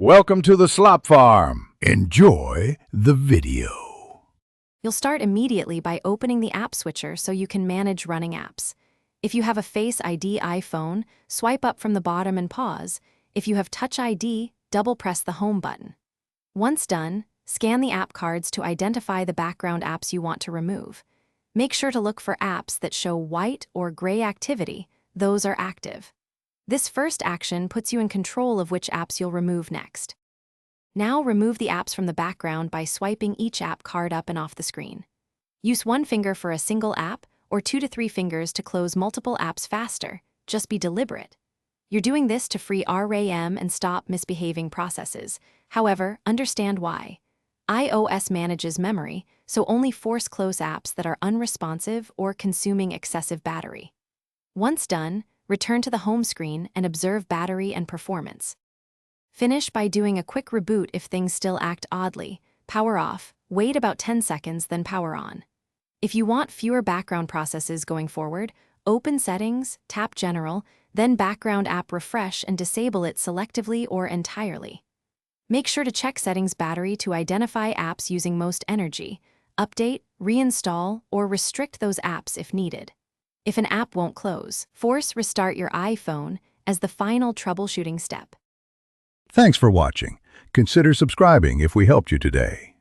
Welcome to the Slop Farm. Enjoy the video. You'll start immediately by opening the app switcher so you can manage running apps. If you have a Face ID iPhone, swipe up from the bottom and pause. If you have Touch ID, double-press the Home button. Once done, scan the app cards to identify the background apps you want to remove. Make sure to look for apps that show white or gray activity. Those are active. This first action puts you in control of which apps you'll remove next. Now remove the apps from the background by swiping each app card up and off the screen. Use one finger for a single app or 2 to 3 fingers to close multiple apps faster. Just be deliberate. You're doing this to free RAM and stop misbehaving processes. However, understand why. iOS manages memory, so only force close apps that are unresponsive or consuming excessive battery. Once done, return to the home screen and observe battery and performance. Finish by doing a quick reboot if things still act oddly. Power off, wait about 10 seconds, then power on. If you want fewer background processes going forward, open Settings, tap General, then Background App Refresh and disable it selectively or entirely. Make sure to check Settings Battery to identify apps using most energy, update, reinstall, or restrict those apps if needed. If an app won't close, force restart your iPhone as the final troubleshooting step. Thanks for watching. Consider subscribing if we helped you today.